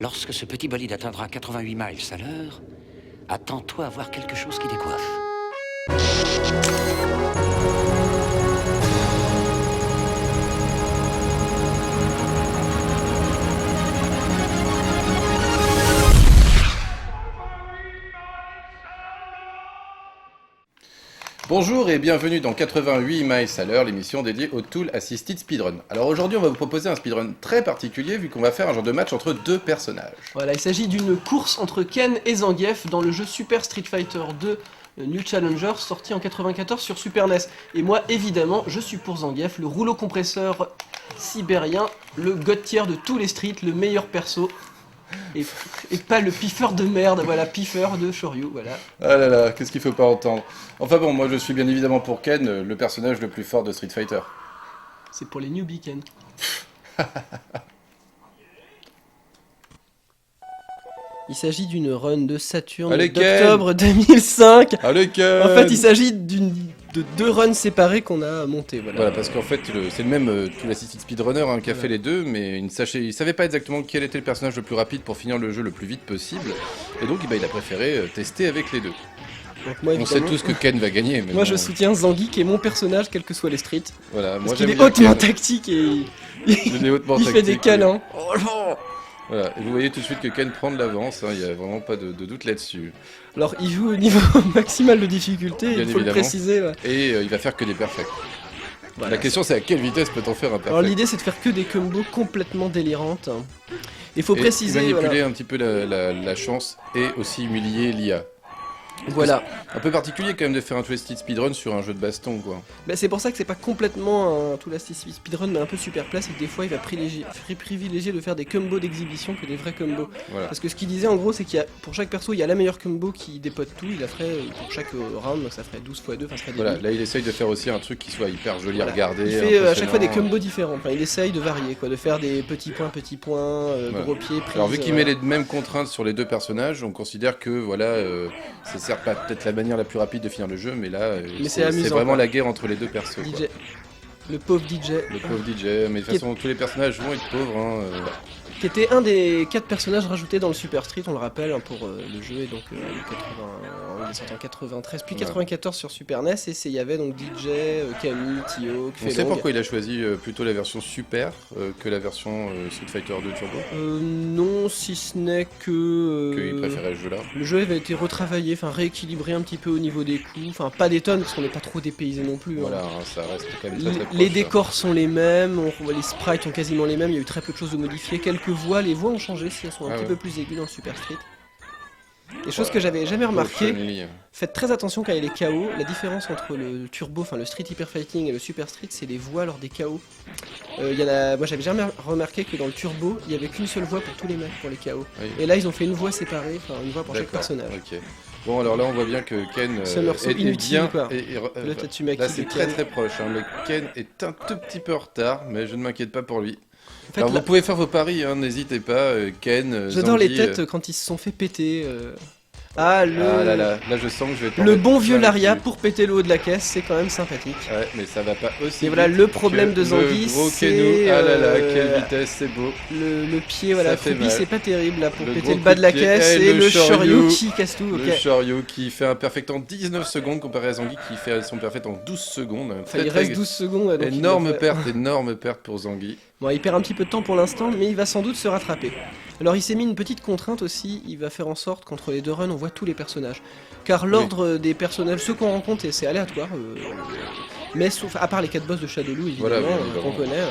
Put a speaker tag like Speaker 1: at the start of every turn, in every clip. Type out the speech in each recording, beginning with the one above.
Speaker 1: Lorsque ce petit bolide atteindra 88 miles à l'heure, attends-toi à voir quelque chose qui décoiffe.
Speaker 2: Bonjour et bienvenue dans 88 miles à l'heure, l'émission dédiée au Tool Assisted Speedrun. Alors aujourd'hui on va vous proposer un speedrun très particulier vu qu'on va faire un genre de match entre deux personnages.
Speaker 3: Voilà, il s'agit d'une course entre Ken et Zangief dans le jeu Super Street Fighter 2 New Challenger sorti en 94 sur Super NES. Et moi évidemment je suis pour Zangief, le rouleau compresseur sibérien, le god tier de tous les streets, le meilleur perso. Et pas le piffeur de merde, voilà, piffeur de Shoryu, voilà.
Speaker 2: Ah là là, qu'est-ce qu'il faut pas entendre. Enfin bon, moi je suis bien évidemment pour Ken, le personnage le plus fort de Street Fighter.
Speaker 3: C'est pour les newbies, Ken. Il s'agit d'une run de Saturn d'octobre 2005.
Speaker 2: Allez Ken.
Speaker 3: En fait, il s'agit de deux runs séparés qu'on a montés, voilà.
Speaker 2: Voilà, parce qu'en fait, c'est le même Tool Assisted Speedrunner qui a fait les deux, mais il savait pas exactement quel était le personnage le plus rapide pour finir le jeu le plus vite possible, et donc il a préféré tester avec les deux.
Speaker 3: Donc moi,
Speaker 2: on sait tous que Ken va gagner. Mais
Speaker 3: moi
Speaker 2: bon,
Speaker 3: je soutiens Zangief qui est mon personnage, quels que soient les streets.
Speaker 2: Voilà,
Speaker 3: parce qu'il est hautement tactique et il fait des câlins. Oh non.
Speaker 2: Voilà, et vous voyez tout de suite que Ken prend de l'avance, il n'y a vraiment pas de doute là-dessus.
Speaker 3: Alors il joue au niveau maximal de difficulté,
Speaker 2: bien
Speaker 3: il faut le préciser. Ouais.
Speaker 2: Et il va faire que des perfects. Voilà, la question c'est à quelle vitesse peut-on faire un perfect.
Speaker 3: Alors l'idée c'est de faire que des combos complètement délirantes. Il faut préciser...
Speaker 2: manipuler un petit peu la chance et aussi humilier l'IA.
Speaker 3: Voilà.
Speaker 2: Un peu particulier quand même de faire un twisted speedrun sur un jeu de baston quoi.
Speaker 3: Bah, c'est pour ça que c'est pas complètement un twisted speedrun mais un peu super place et que des fois il va privilégier de faire des combos d'exhibition que des vrais combos. Voilà. Parce que ce qu'il disait en gros c'est qu'il y a pour chaque perso il y a la meilleure combo qui dépote tout, il la ferait pour chaque round donc ça ferait 12 x 2, enfin ça ferait des
Speaker 2: voilà, là il essaye de faire aussi un truc qui soit hyper joli à regarder.
Speaker 3: Il fait à chaque fois des combos différents, enfin, il essaye de varier quoi, de faire des petits points, voilà. Gros pieds, prise.
Speaker 2: Alors vu qu'il met les mêmes contraintes sur les deux personnages, on considère que voilà, c'est certes pas peut-être la manière la plus rapide de finir le jeu, mais là c'est vraiment la guerre entre les deux persos.
Speaker 3: DJ. Le pauvre DJ.
Speaker 2: Le pauvre DJ, mais de toute façon tous les personnages vont être pauvres.
Speaker 3: Qui était un des 4 personnages rajoutés dans le Super Street, on le rappelle, pour le jeu, et donc il est sorti en 93, puis 94 sur Super NES, et il y avait donc DJ, Camille, Tio,
Speaker 2: On sait pourquoi il a choisi plutôt la version Super que la version Street Fighter 2 Turbo
Speaker 3: non, si ce n'est que...
Speaker 2: qu'il préférait ce jeu-là.
Speaker 3: Le jeu avait été retravaillé, enfin rééquilibré un petit peu au niveau des coups, enfin pas des tonnes, parce qu'on n'est pas trop dépaysé non plus.
Speaker 2: Voilà, ça reste quand même très proche.
Speaker 3: Les décors sont les mêmes, les sprites sont quasiment les mêmes, il y a eu très peu de choses de modifiées, quelques voix, les voix ont changé si elles sont un petit peu plus aiguës dans le Super Street. Des choses que j'avais jamais remarqué, faites très attention quand il y a les KO, la différence entre le turbo, enfin le Street Hyper Fighting et le Super Street c'est les voix lors des KO. Moi j'avais jamais remarqué que dans le turbo il y avait qu'une seule voix pour tous les mecs pour les KO. Oui. Et là ils ont fait une voix séparée, enfin une voix pour chaque personnage.
Speaker 2: Okay. Bon alors là on voit bien que Ken
Speaker 3: est bien,
Speaker 2: quoi.
Speaker 3: Le Tatsumaki
Speaker 2: là c'est très proche, mais Ken est un tout petit peu en retard, mais je ne m'inquiète pas pour lui. En fait, alors vous pouvez faire vos paris, n'hésitez pas, Ken,
Speaker 3: j'adore les têtes quand ils se sont fait péter.
Speaker 2: Ah là, je sens que je vais tomber.
Speaker 3: Le bon vieux Laria pour péter le haut de la caisse, c'est quand même sympathique.
Speaker 2: Ouais, mais ça va pas aussi.
Speaker 3: Et voilà, le problème de Zangief, c'est...
Speaker 2: Ah là là, quelle vitesse, c'est beau.
Speaker 3: Le pied, voilà, Fubi, c'est pas terrible là pour péter le bas de la caisse. Et le Shoryu qui casse tout.
Speaker 2: Le Shoryu qui fait un perfect en 19 secondes comparé à Zangief qui fait son perfect en 12 secondes.
Speaker 3: Enfin, il reste 12 secondes.
Speaker 2: Énorme perte pour Zangief.
Speaker 3: Bon, il perd un petit peu de temps pour l'instant, mais il va sans doute se rattraper. Alors il s'est mis une petite contrainte aussi, il va faire en sorte qu'entre les deux runs on voit tous les personnages. Car l'ordre des personnages, ceux qu'on rencontre c'est aléatoire, mais sauf, à part les 4 boss de Shadowloo évidemment, qu'on connaît,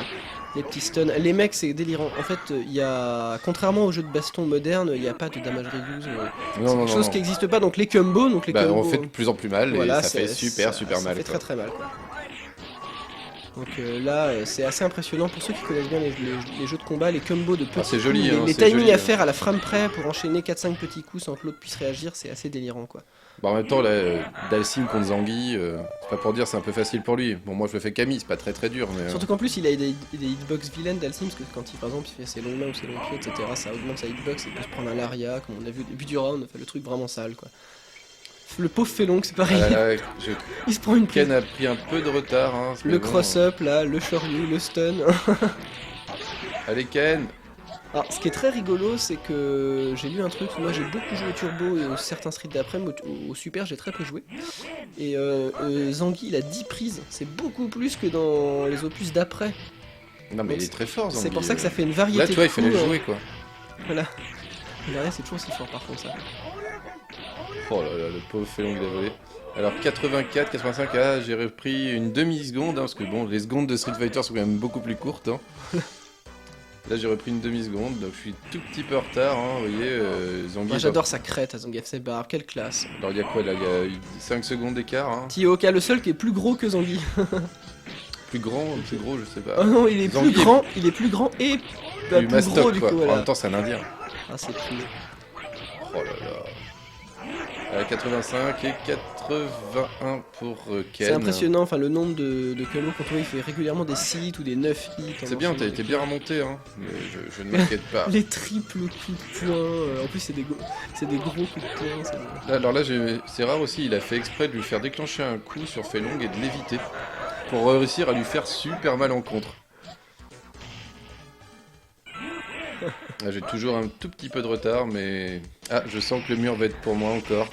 Speaker 3: les petits stuns, les mecs c'est délirant. En fait il y a, contrairement aux jeux de baston modernes, il n'y a pas de damage reduce, c'est quelque chose qui n'existe pas, donc les combos...
Speaker 2: on fait de plus en plus mal et ça fait super mal.
Speaker 3: Ça fait très mal quoi. Donc là, c'est assez impressionnant pour ceux qui connaissent bien les jeux de combat, les combos de petits
Speaker 2: c'est joli,
Speaker 3: les timings à faire à la frame près pour enchaîner 4-5 petits coups sans que l'autre puisse réagir, c'est assez délirant quoi.
Speaker 2: En même temps, Dhalsim contre Zangief, c'est pas pour dire c'est un peu facile pour lui. Bon, moi je le fais Camille, c'est pas très dur. Mais,
Speaker 3: surtout qu'en plus il a des hitbox vilaines Dhalsim, parce que quand par exemple il fait ses longues mains ou ses longs pieds, etc., ça augmente sa hitbox et peut se prendre un Laria, comme on a vu au début du round, le truc vraiment sale quoi. Le pauvre Félon, c'est pareil. Il se prend une
Speaker 2: Ken a pris un peu de retard. Le
Speaker 3: cross-up là, le Shoryu, le stun.
Speaker 2: Allez Ken.
Speaker 3: Alors, ce qui est très rigolo, c'est que j'ai lu un truc, moi j'ai beaucoup joué au Turbo et aux certains Street d'après, mais au Super j'ai très peu joué. Et Zangief il a 10 prises, c'est beaucoup plus que dans les opus d'après.
Speaker 2: Non mais
Speaker 3: Donc,
Speaker 2: il est très fort Zangief.
Speaker 3: C'est pour ça que ça fait une variété.
Speaker 2: Là tu vois, il
Speaker 3: de
Speaker 2: fallait
Speaker 3: coups,
Speaker 2: le jouer quoi.
Speaker 3: Voilà. Derrière c'est toujours aussi fort par contre ça.
Speaker 2: Oh là là, le pauvre Félon il a volé. Alors 84, 85, ah, j'ai repris une demi-seconde, hein, parce que bon, les secondes de Street Fighter sont quand même beaucoup plus courtes. Hein. Là j'ai repris une demi-seconde, donc je suis tout petit peu en retard, hein, vous voyez, Zangief...
Speaker 3: Moi j'adore sa crête à Zangief, c'est barbe, quelle classe.
Speaker 2: Alors il y a quoi là? Il y a 5 secondes d'écart. Hein.
Speaker 3: Tioka, le seul qui est plus gros que Zangief.
Speaker 2: Plus grand, plus gros, je sais pas.
Speaker 3: Oh non, il est
Speaker 2: Zangief
Speaker 3: plus grand, il est plus grand et bah,
Speaker 2: du
Speaker 3: plus
Speaker 2: mastoc
Speaker 3: gros du
Speaker 2: quoi.
Speaker 3: coup.
Speaker 2: En
Speaker 3: Voilà.
Speaker 2: même temps c'est un indien.
Speaker 3: Ah c'est cool.
Speaker 2: Oh là là. 85 et 81 pour Ken.
Speaker 3: C'est impressionnant, enfin le nombre de Kano qu'on trouve, il fait régulièrement des 6 hits ou des 9 hits.
Speaker 2: C'est bien, t'as été bien remonté, hein. Mais je ne m'inquiète pas.
Speaker 3: Les triples coups de poing, en plus c'est des gros coups de poing.
Speaker 2: Là, alors là, c'est rare aussi, il a fait exprès de lui faire déclencher un coup sur Félong et de l'éviter. Pour réussir à lui faire super mal en contre. Là, j'ai toujours un tout petit peu de retard, mais... Ah, je sens que le mur va être pour moi encore.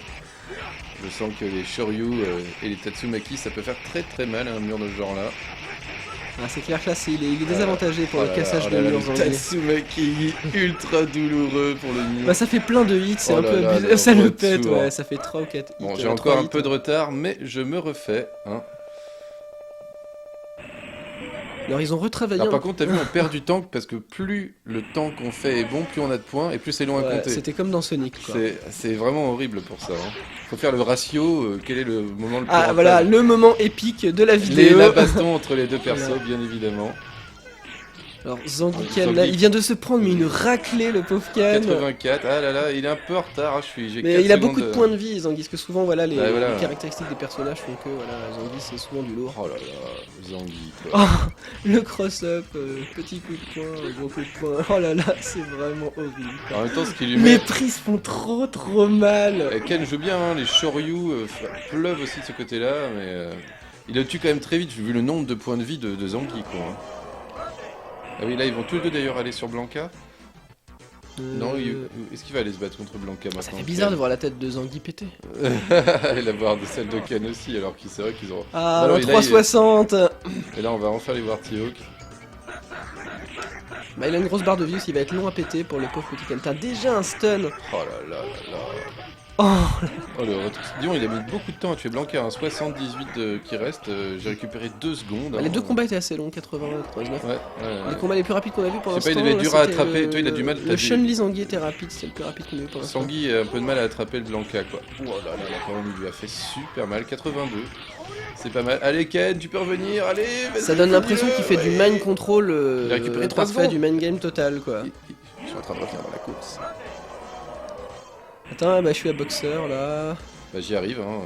Speaker 2: Je sens que les Shoryu et les Tatsumaki, ça peut faire très très mal un mur de ce genre-là.
Speaker 3: Ah, c'est clair que là il est désavantagé pour le cassage de murs.
Speaker 2: Tatsumaki ultra douloureux pour le mur.
Speaker 3: Bah ça fait plein de hits, c'est
Speaker 2: Oh
Speaker 3: un
Speaker 2: là
Speaker 3: peu
Speaker 2: là,
Speaker 3: abusé.
Speaker 2: le
Speaker 3: Ça le
Speaker 2: retour.
Speaker 3: pète, ouais, ça fait 3 ou 4 hits.
Speaker 2: Bon, j'ai encore un peu de retard, mais je me refais. Hein.
Speaker 3: Alors ils ont retravaillé.
Speaker 2: Alors par contre, t'as vu, on perd du temps parce que plus le temps qu'on fait est bon, plus on a de points et plus c'est long à compter.
Speaker 3: C'était comme dans Sonic quoi.
Speaker 2: C'est vraiment horrible pour ça. Hein. Faut faire le ratio, quel est le moment le plus
Speaker 3: Ah
Speaker 2: rentable.
Speaker 3: voilà, le moment épique de la vidéo.
Speaker 2: La baston entre les deux persos, bien évidemment.
Speaker 3: Alors Zangief, là, il vient de se prendre mais une raclée le pauvre Ken.
Speaker 2: 84, ah là là, il est un peu en retard, j'ai
Speaker 3: Mais
Speaker 2: 4
Speaker 3: il a beaucoup
Speaker 2: secondes
Speaker 3: de points de vie Zangief, parce que souvent voilà, les
Speaker 2: voilà.
Speaker 3: caractéristiques des personnages font que voilà, Zangief c'est souvent du lourd.
Speaker 2: Oh là là, Zangief.
Speaker 3: Oh, le cross-up, petit coup de poing, gros coup de poing, oh là là, c'est vraiment horrible.
Speaker 2: En même temps, ce qui lui met...
Speaker 3: Les prises font trop mal.
Speaker 2: Ken joue bien, hein, les Shoryu pleuvent aussi de ce côté-là, mais il le tue quand même très vite, vu le nombre de points de vie de Zangief, quoi. Hein. Ah oui, là ils vont tous les deux d'ailleurs aller sur Blanca. Non, est-ce qu'il va aller se battre contre Blanca maintenant?
Speaker 3: Ça fait bizarre de voir la tête de Zangief péter.
Speaker 2: Et la voir de celle de Ken aussi, alors qu'il c'est vrai qu'ils ont...
Speaker 3: Ah,
Speaker 2: Alors,
Speaker 3: le 360.
Speaker 2: Et là on va enfin aller voir T-Hawk.
Speaker 3: Bah il a une grosse barre de vie aussi, il va être long à péter pour le pauvre petit Ken. T'as déjà un stun.
Speaker 2: Oh là là là là.
Speaker 3: Oh,
Speaker 2: Oh le retour. Disons, il a mis beaucoup de temps à tuer Blanca, hein. 78 qui reste, j'ai récupéré 2 secondes.
Speaker 3: bah,
Speaker 2: hein.
Speaker 3: les deux combats étaient assez longs, 80 99.
Speaker 2: Ouais.
Speaker 3: Les combats les plus rapides qu'on a vu pour
Speaker 2: Je sais
Speaker 3: l'instant.
Speaker 2: pas, il devait être
Speaker 3: là,
Speaker 2: dur à
Speaker 3: c'était
Speaker 2: attraper. Toi, il a du mal, t'as
Speaker 3: Le
Speaker 2: dit.
Speaker 3: Chun-Li Zangief était rapide, c'est le plus rapide qu'on a vu pour l'instant.
Speaker 2: Sangui a un peu de mal à attraper le Blanca quoi. Oh là là là, quand même, il lui a fait super mal. 82. C'est pas mal. Allez Ken, tu peux revenir, allez vas-y,
Speaker 3: Ça donne l'impression
Speaker 2: finis-le,
Speaker 3: qu'il fait du
Speaker 2: ouais.
Speaker 3: mind control
Speaker 2: Il a récupéré 3
Speaker 3: parfait,
Speaker 2: secondes.
Speaker 3: du mind game total quoi.
Speaker 2: Je suis en train de refaire dans la course.
Speaker 3: Attends, bah je suis à boxeur là.
Speaker 2: Bah j'y arrive hein.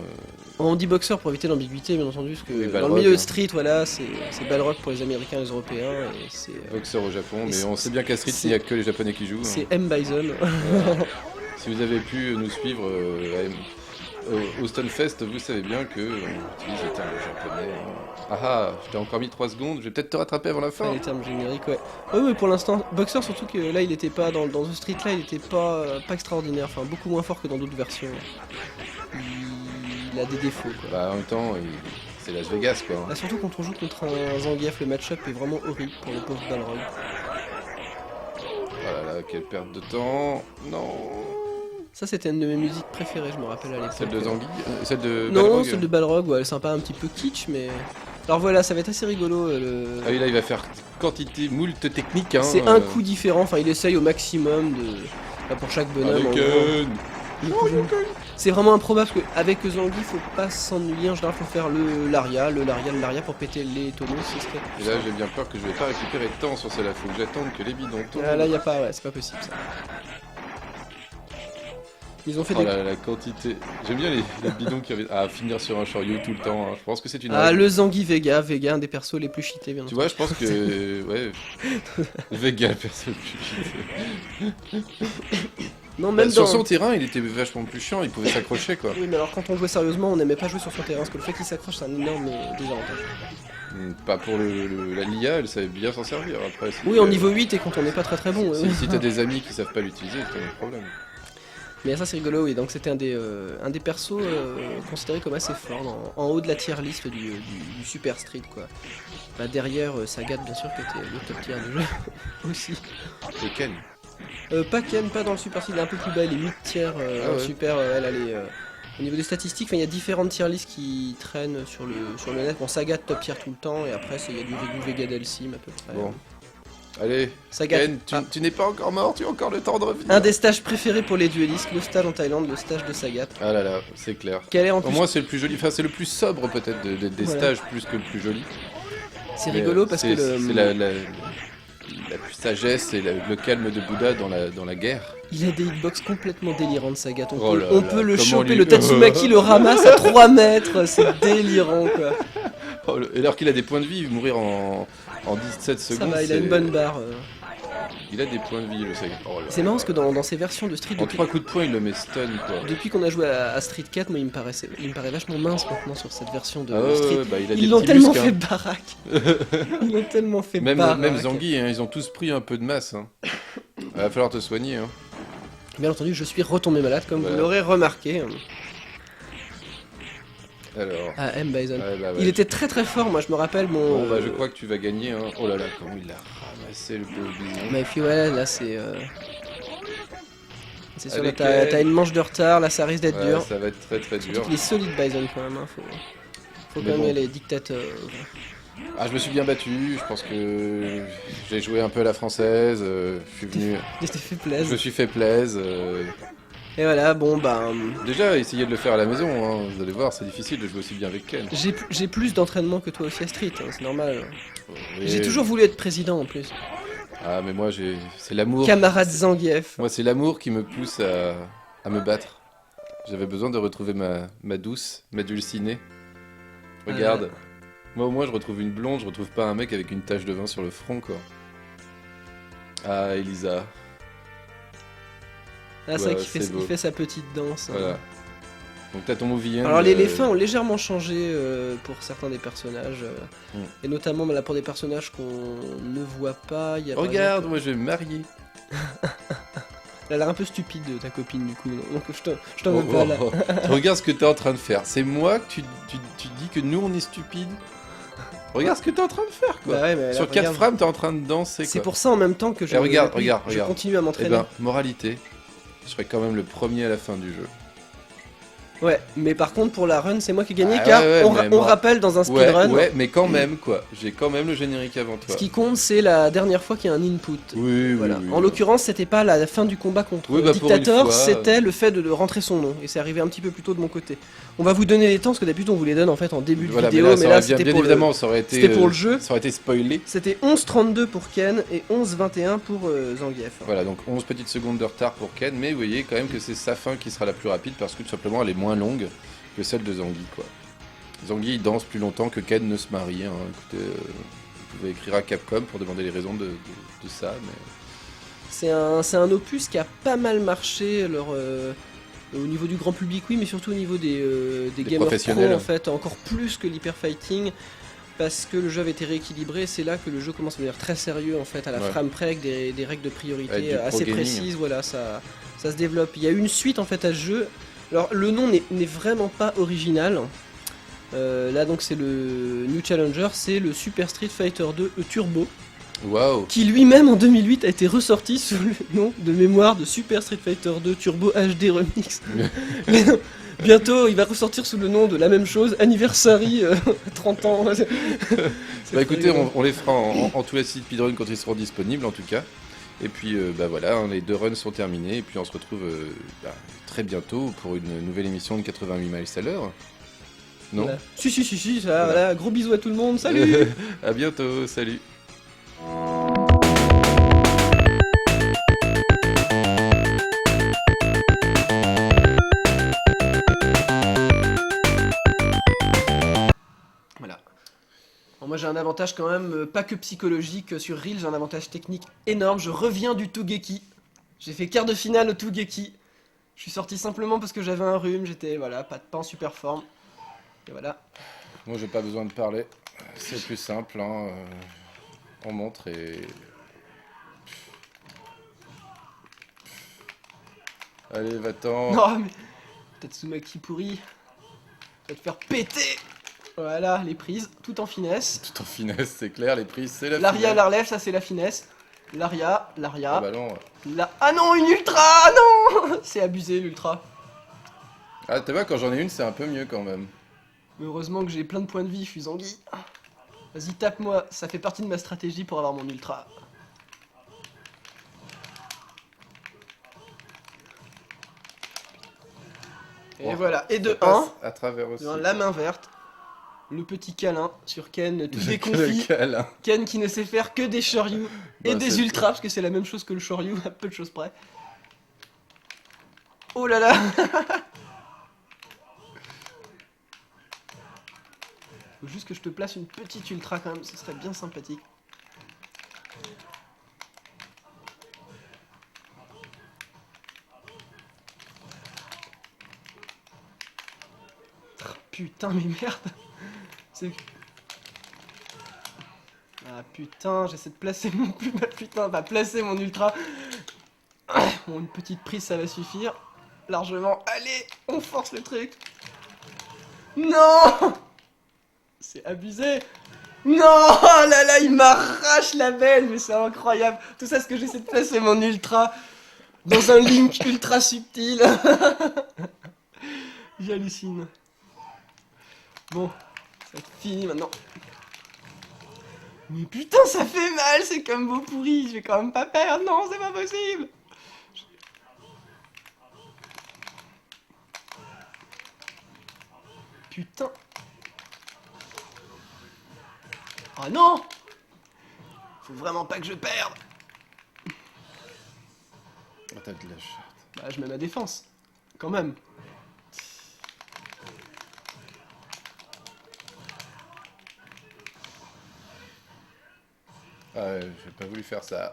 Speaker 3: On dit boxeur pour éviter l'ambiguïté bien entendu, parce que
Speaker 2: Oui,
Speaker 3: dans
Speaker 2: Balrog,
Speaker 3: le milieu de
Speaker 2: hein.
Speaker 3: street, voilà, c'est Balrog pour les Américains et les Européens, et c'est
Speaker 2: Boxeur au Japon, mais
Speaker 3: c'est-
Speaker 2: on sait bien qu'à Street, il n'y a que les Japonais qui jouent.
Speaker 3: c'est M. Bison.
Speaker 2: Voilà. Si vous avez pu nous suivre au Stunfest, vous savez bien que on utilise les termes japonais. Ah ah, je t'ai encore mis 3 secondes, je vais peut-être te rattraper avant la fin.
Speaker 3: Enfin, les termes génériques, ouais. Oui, mais pour l'instant, boxeur, surtout que là, il était pas dans The Street, là, il était pas extraordinaire, enfin, beaucoup moins fort que dans d'autres versions. Il a des défauts, quoi.
Speaker 2: Bah en même temps, c'est Las Vegas quoi.
Speaker 3: Là, surtout quand on joue contre un Zangief, le match-up est vraiment horrible pour le pauvre Balrog.
Speaker 2: Oh là là, quelle perte de temps. Non.
Speaker 3: Ça, c'était une de mes musiques préférées, je me rappelle à l'époque.
Speaker 2: Celle de Zangief Celle de
Speaker 3: Non,
Speaker 2: Balrog
Speaker 3: celle de Balrog, ouais, elle est sympa, un petit peu kitsch, mais... Alors voilà, ça va être assez rigolo.
Speaker 2: Ah oui, là il va faire quantité, moult technique. Hein,
Speaker 3: C'est un coup différent, enfin, il essaye au maximum de... Là, pour chaque bonhomme, en gros. C'est vraiment improbable parce qu'avec Zangief, faut pas s'ennuyer. En général, faut faire l'aria pour péter les tonneaux.
Speaker 2: Et là, j'ai bien peur que je vais pas récupérer de temps sur celle-là. Faut que j'attende que les bidons tombent.
Speaker 3: Ah, là, y a pas, ouais, c'est pas possible ça. Ils ont fait
Speaker 2: Oh
Speaker 3: des.
Speaker 2: là, la quantité. J'aime bien les bidons qui reviennent. Ah, finir sur un Shoryu tout le temps. Hein. Je pense que c'est une.
Speaker 3: Ah,
Speaker 2: règle.
Speaker 3: le Zangief Vega, un des persos les plus cheatés, bien
Speaker 2: Tu
Speaker 3: entendu.
Speaker 2: vois, je pense que. Ouais. Vega, personne plus cheaté.
Speaker 3: Non, même
Speaker 2: Sur
Speaker 3: dans...
Speaker 2: son terrain, il était vachement plus chiant. Il pouvait s'accrocher quoi.
Speaker 3: Oui, mais alors quand on jouait sérieusement, on n'aimait pas jouer sur son terrain, parce que le fait qu'il s'accroche, c'est un énorme désavantage.
Speaker 2: Pas pour la l'IA, elle savait bien s'en servir après.
Speaker 3: Oui, en niveau 8 et quand on n'est pas très bon.
Speaker 2: Si t'as des amis qui savent pas l'utiliser, c'est un problème.
Speaker 3: Mais ça c'est rigolo, oui, donc c'était un des persos considérés comme assez fort, en haut de la tier list du Super Street quoi. Bah, derrière Sagat bien sûr qui était le top tier du jeu aussi.
Speaker 2: Et Ken.
Speaker 3: Pas Ken, pas dans le Super Street, il est un peu plus bas, il est mid-tier Super, elle est... Au niveau des statistiques, il y a différentes tier lists qui traînent sur le net. Bon, Sagat top tier tout le temps, et après il y a du Regu Vega Delsim à peu près.
Speaker 2: Bon. Allez,
Speaker 3: Sagat,
Speaker 2: Ken, tu n'es pas encore mort, tu as encore le temps de revenir.
Speaker 3: un des stages préférés pour les duellistes, le stage en Thaïlande, le stage de Sagat.
Speaker 2: Ah là là, c'est clair.
Speaker 3: Quel est en
Speaker 2: Au
Speaker 3: plus...
Speaker 2: moins c'est le plus joli, enfin c'est le plus sobre peut-être des stages plus que le plus joli.
Speaker 3: C'est rigolo parce que
Speaker 2: c'est la sagesse et le calme de Bouddha dans la guerre.
Speaker 3: Il a des hitbox complètement délirantes, Sagat.
Speaker 2: Oh
Speaker 3: On peut le choper, le Tatsumaki le ramasse à 3 mètres, c'est délirant quoi.
Speaker 2: Oh, et alors qu'il a des points de vie, mourir en 17
Speaker 3: Ça
Speaker 2: secondes.
Speaker 3: va, il a une bonne barre.
Speaker 2: Il a des points de vie le Sagat. Oh
Speaker 3: C'est marrant parce que dans ces versions de Street,
Speaker 2: en 3 coups de poing il le met stun quoi.
Speaker 3: depuis qu'on a joué à Street 4, moi il me paraît vachement mince maintenant sur cette version de
Speaker 2: Ah
Speaker 3: Street.
Speaker 2: ouais, bah, il a
Speaker 3: Ils l'ont tellement fait
Speaker 2: hein.
Speaker 3: baraque. Ils l'ont tellement fait baraque.
Speaker 2: Même Zangief, hein, ils ont tous pris un peu de masse. Hein. Va falloir te soigner. Hein.
Speaker 3: Bien entendu, je suis retombé malade comme
Speaker 2: Voilà.
Speaker 3: vous l'aurez remarqué.
Speaker 2: Alors.
Speaker 3: Ah, M. Bison.
Speaker 2: Ouais, bah, ouais.
Speaker 3: Il était très très fort, moi je me rappelle mon...
Speaker 2: Bon bah je crois que tu vas gagner. Hein. Oh là là, comment il a ramassé le pauvre bison.
Speaker 3: Mais puis ouais, là c'est... C'est sûr, là
Speaker 2: Allez,
Speaker 3: t'as une manche de retard, là ça risque d'être
Speaker 2: Ouais,
Speaker 3: dur.
Speaker 2: ça va être très très dur.
Speaker 3: Surtout qu'il est solide Bison quand même, hein. Faut
Speaker 2: Mais
Speaker 3: quand même
Speaker 2: bon.
Speaker 3: y aller, dictateur.
Speaker 2: Ah, je me suis bien battu, je pense que j'ai joué un peu à la française, je suis venu...
Speaker 3: Je t'ai fait
Speaker 2: Je
Speaker 3: plaisir.
Speaker 2: me suis fait plaise.
Speaker 3: Et voilà, bon bah...
Speaker 2: Déjà, essayez de le faire à la maison, hein. Vous allez voir, c'est difficile de jouer aussi bien avec Ken.
Speaker 3: J'ai plus d'entraînement que toi aussi à Street, hein, c'est normal.
Speaker 2: Et-
Speaker 3: J'ai toujours voulu être président en plus.
Speaker 2: Ah, mais moi, c'est l'amour.
Speaker 3: Camarade Zangief.
Speaker 2: Moi, c'est l'amour qui me pousse à me battre. J'avais besoin de retrouver ma douce, ma dulcinée. Regarde. Moi, au moins, je retrouve une blonde, je retrouve pas un mec avec une tache de vin sur le front, quoi. Ah, Elisa.
Speaker 3: Ah, c'est vrai
Speaker 2: Ouais,
Speaker 3: qu'il
Speaker 2: c'est beau.
Speaker 3: fait sa petite danse. Hein.
Speaker 2: Voilà. Donc, t'as ton movie.
Speaker 3: Alors les fins ont légèrement changé pour certains des personnages.
Speaker 2: Mm.
Speaker 3: Et notamment là, pour des personnages qu'on ne voit pas. Il y a, par
Speaker 2: Regarde,
Speaker 3: exemple-
Speaker 2: moi, je vais me marier.
Speaker 3: Elle a l'air un peu stupide ta copine du coup. Donc je t'en veux pas là.
Speaker 2: Regarde ce que t'es en train de faire. C'est moi que tu dis que nous, on est stupides. Regarde ce que t'es en train de faire, quoi.
Speaker 3: Bah ouais, mais
Speaker 2: Sur
Speaker 3: là,
Speaker 2: 4
Speaker 3: regarde.
Speaker 2: frames, t'es en train de danser,
Speaker 3: C'est
Speaker 2: quoi.
Speaker 3: pour ça en même temps que je,
Speaker 2: Et regarde.
Speaker 3: je continue à
Speaker 2: Eh
Speaker 3: m'entraîner.
Speaker 2: ben, moralité, je serai quand même le premier à la fin du jeu.
Speaker 3: Ouais, mais par contre pour la run c'est moi qui ai gagné
Speaker 2: Ah
Speaker 3: car
Speaker 2: ouais, mais
Speaker 3: on
Speaker 2: moi-
Speaker 3: rappelle dans un speedrun.
Speaker 2: Ouais, mais quand même, quoi. J'ai quand même le générique avant toi.
Speaker 3: Ce qui compte c'est la dernière fois qu'il y a un input.
Speaker 2: Oui,
Speaker 3: Voilà.
Speaker 2: oui.
Speaker 3: En l'occurrence, c'était pas la fin du combat contre
Speaker 2: Oui, bah, pour une
Speaker 3: Dictator,
Speaker 2: fois,
Speaker 3: c'était le fait de rentrer son nom. Et c'est arrivé un petit peu plus tôt de mon côté. On va vous donner les temps, parce que d'habitude on vous les donne en fait en début de
Speaker 2: Voilà,
Speaker 3: vidéo,
Speaker 2: mais
Speaker 3: mais
Speaker 2: là,
Speaker 3: là
Speaker 2: ça aurait
Speaker 3: c'était
Speaker 2: bien
Speaker 3: pour
Speaker 2: évidemment, ça aurait été.
Speaker 3: c'était pour le jeu.
Speaker 2: Ça aurait été spoilé.
Speaker 3: C'était 11:32 pour Ken et 11:21 pour Zangief.
Speaker 2: Voilà, donc 11 petites secondes de retard pour Ken, mais vous voyez quand même que c'est sa fin qui sera la plus rapide parce que tout simplement elle est moins longue que celle de Zangief, quoi. Zangief il danse plus longtemps que Ken ne se marie. Hein. Écoutez, vous pouvez écrire à Capcom pour demander les raisons de ça, mais.
Speaker 3: C'est un opus qui a pas mal marché au niveau du grand public, oui, mais surtout au niveau des gamers pro
Speaker 2: professionnels.
Speaker 3: en fait, encore plus que l'hyper fighting. Parce que le jeu avait été rééquilibré, c'est là que le jeu commence à devenir très sérieux en fait, à la
Speaker 2: Ouais.
Speaker 3: frame près avec des règles de
Speaker 2: Avec
Speaker 3: priorité
Speaker 2: du pro
Speaker 3: assez
Speaker 2: gaming.
Speaker 3: précises, voilà, ça se développe. Il y a eu une suite en fait à ce jeu. Alors le nom n'est vraiment pas original. Là donc c'est le New Challenger, c'est le Super Street Fighter 2 Turbo,
Speaker 2: Waouh!
Speaker 3: qui lui-même en 2008 a été ressorti sous le nom de mémoire de Super Street Fighter 2 Turbo HD Remix. Mais non, bientôt il va ressortir sous le nom de la même chose, Anniversary 30 ans. C'est
Speaker 2: Bah écoutez,
Speaker 3: rigolo.
Speaker 2: on les fera en tous les sites speedrun quand ils seront disponibles en tout cas. Et puis bah voilà, hein, les 2 runs sont terminés et puis on se retrouve très bientôt pour une nouvelle émission de 88 miles à l'heure. Non?
Speaker 3: Voilà. Si, ça,
Speaker 2: Voilà.
Speaker 3: voilà, gros bisous à tout le monde, salut.
Speaker 2: À bientôt, salut!
Speaker 3: Voilà. Bon, moi j'ai un avantage quand même, pas que psychologique sur Reel, j'ai un avantage technique énorme, je reviens du Tougeki. J'ai fait quart de finale au Tougeki. Je suis sorti simplement parce que j'avais un rhume, j'étais voilà, pas en super forme. Et voilà.
Speaker 2: Moi j'ai pas besoin de parler. C'est plus simple, hein. On montre et... Allez, va-t'en.
Speaker 3: Non, mais Tatsumaki pourri. Va te faire péter. Voilà, les prises, tout en finesse.
Speaker 2: Tout en finesse, c'est clair, les prises, c'est la
Speaker 3: L'aria,
Speaker 2: finesse.
Speaker 3: la relève, ça c'est la finesse. L'aria.
Speaker 2: Ah bah non.
Speaker 3: Ah non, une ultra. Ah non. C'est abusé l'ultra.
Speaker 2: Ah, t'as vois, quand j'en ai une, c'est un peu mieux quand même.
Speaker 3: Mais heureusement que j'ai plein de points de vie, Fusangui. Vas-y, tape-moi, ça fait partie de ma stratégie pour avoir mon ultra. Et
Speaker 2: Bon,
Speaker 3: voilà, et de
Speaker 2: ça passe
Speaker 3: 1,
Speaker 2: à travers aussi.
Speaker 3: la main verte, le petit câlin sur Ken, tout
Speaker 2: Le
Speaker 3: déconfit.
Speaker 2: câlin.
Speaker 3: Ken qui ne sait faire que des Shoryu et
Speaker 2: Bah,
Speaker 3: des
Speaker 2: c'est-
Speaker 3: ultras, parce que c'est la même chose que le Shoryu, à peu de choses près. Oh là là. Faut juste que je te place une petite ultra quand même, ce serait bien sympathique. Ah, putain, mais merde. C'est... Ah putain, j'essaie de placer mon... Putain, va placer mon ultra. Bon, une petite prise, ça va suffire. Largement. Allez, on force le truc. Non. C'est abusé. Non, oh là là, il m'arrache la belle, mais c'est incroyable. Tout ça, c'est que j'essaie de placer mon ultra dans un link ultra subtil. J'hallucine. Bon, c'est fini maintenant. Mais putain, ça fait mal, c'est comme beau pourri. Je vais quand même pas perdre, non, c'est pas possible. Putain. Oh non! Faut vraiment pas que je perde!
Speaker 2: Ah, t'as de la chatte.
Speaker 3: Bah, je mets ma défense. Quand même.
Speaker 2: Ah, ouais, j'ai pas voulu faire ça.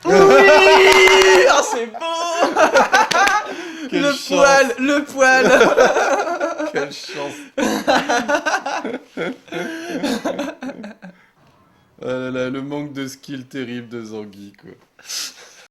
Speaker 3: Oui! Oh, c'est beau!
Speaker 2: Quelle
Speaker 3: Le
Speaker 2: chance.
Speaker 3: poil! Le poil!
Speaker 2: Quelle chance. Oh là là, le manque de skill terrible de Zangief, quoi.